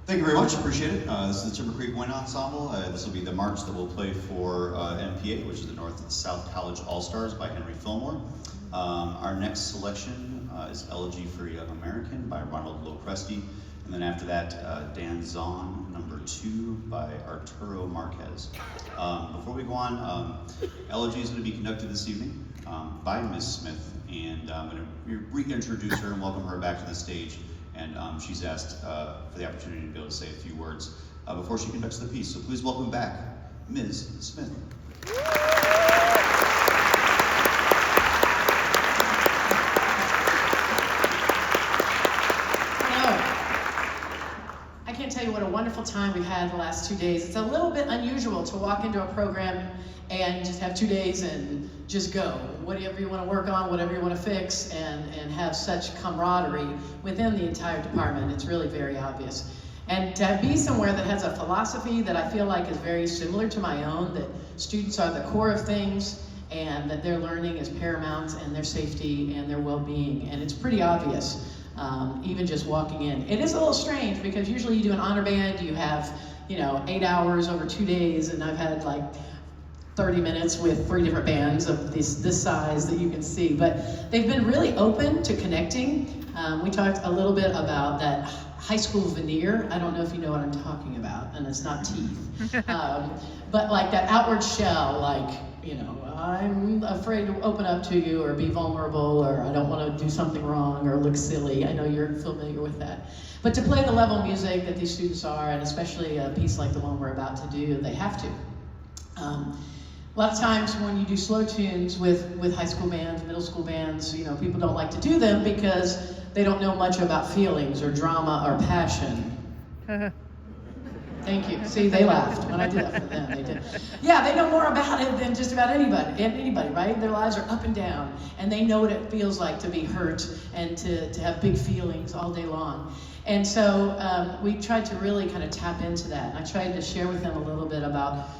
Thank you very much, appreciate it. This is the Timber Creek Wind Ensemble. This will be the march that we'll play for MPA, which is the North and South College All-Stars by Henry Fillmore. Our next selection is Elegy for a Young American by Ronald Lopresti. And then after that, Dan Zahn, number 2 by Arturo Marquez. Before we go on, Elegy is going to be conducted this evening by Ms. Smith, and I'm going to reintroduce her and welcome her back to the stage. And she's asked for the opportunity to be able to say a few words before she conducts the piece. So please welcome back Ms. Smith. I can't tell you what a wonderful time we've had the last 2 days. It's a little bit unusual to walk into a program and just have 2 days and just go. Whatever you want to work on, whatever you want to fix, and have such camaraderie within the entire department. It's really very obvious. And to be somewhere that has a philosophy that I feel like is very similar to my own, that students are the core of things, and that their learning is paramount, and their safety and their well-being. And it's pretty obvious, even just walking in. It is a little strange because usually you do an honor band, you have, 8 hours over 2 days, and I've had like 30 minutes with 3 different bands of this size that you can see. But they've been really open to connecting. We talked a little bit about that high school veneer. I don't know if you know what I'm talking about, and it's not teeth. But like that outward shell, like, I'm afraid to open up to you or be vulnerable, or I don't want to do something wrong or look silly. I know you're familiar with that. But to play the level music that these students are, and especially a piece like the one we're about to do, they have to. A lot of times when you do slow tunes with high school bands, middle school bands, people don't like to do them because they don't know much about feelings or drama or passion. Thank you. See, they laughed when I did that for them. They did. Yeah, they know more about it than just about anybody, right? Their lives are up and down, and they know what it feels like to be hurt and to have big feelings all day long. And so we tried to really kind of tap into that. And I tried to share with them a little bit about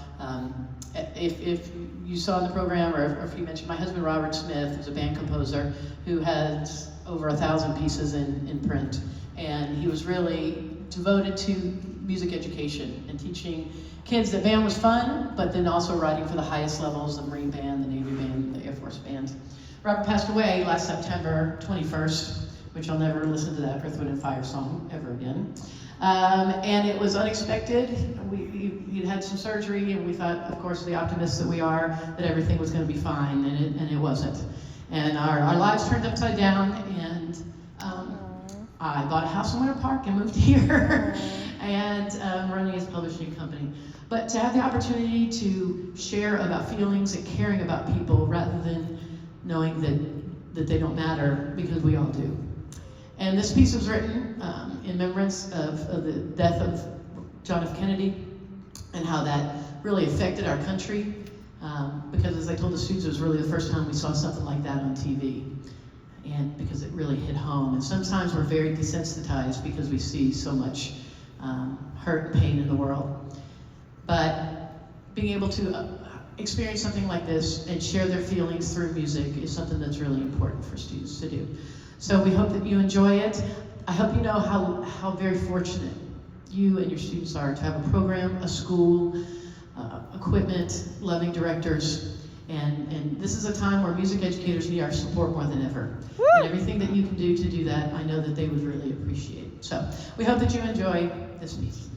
if you saw in the program, or if you mentioned my husband Robert Smith, who's a band composer who has over 1,000 pieces in print, and he was really devoted to music education and teaching kids that band was fun, but then also writing for the highest levels, the Marine Band, the Navy Band, the Air Force Band. Robert passed away last September 21st, which I'll never listen to that Earth, Wind & Fire song ever again. And it was unexpected. He'd had some surgery, and we thought, of course, the optimists that we are, that everything was going to be fine, and it wasn't. And our lives turned upside down, and I bought a house in Winter Park and moved here, and running his publishing company. But to have the opportunity to share about feelings and caring about people rather than knowing that they don't matter, because we all do. And this piece was written in remembrance of the death of John F. Kennedy and how that really affected our country. Because as I told the students, it was really the first time we saw something like that on TV. And because it really hit home. And sometimes we're very desensitized because we see so much hurt and pain in the world. But being able to experience something like this and share their feelings through music is something that's really important for students to do. So we hope that you enjoy it. I hope you know how very fortunate you and your students are to have a program, a school, equipment, loving directors. And this is a time where music educators need our support more than ever. Woo! And everything that you can do to do that, I know that they would really appreciate. So we hope that you enjoy this piece.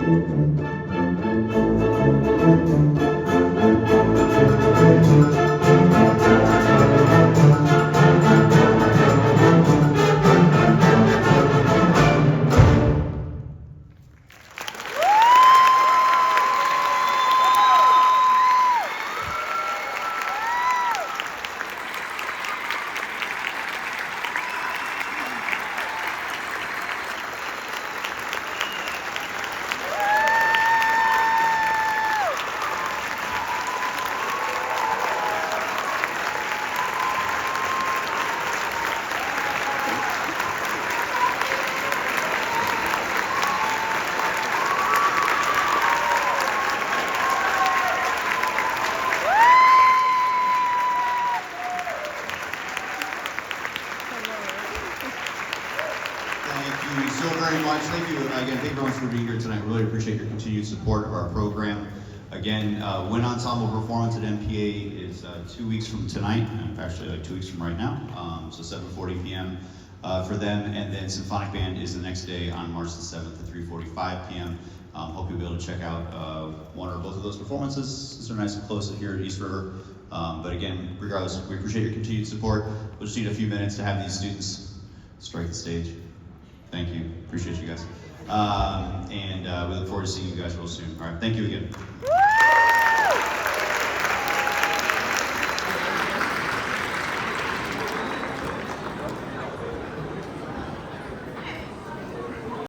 Thank you so very much. Thank you again. Thank you very much for being here tonight. Really appreciate your continued support of our program. Again, Wind Ensemble performance at MPA is 2 weeks from tonight, actually like 2 weeks from right now, so 7:40 p.m. For them, and then Symphonic Band is the next day on March the 7th at 3:45 p.m. Hope you'll be able to check out one or both of those performances. Since they're nice and close here at East River. But again, regardless, we appreciate your continued support. We'll just need a few minutes to have these students strike the stage. Thank you. Appreciate you guys. And we look forward to seeing you guys real soon. All right. Thank you again.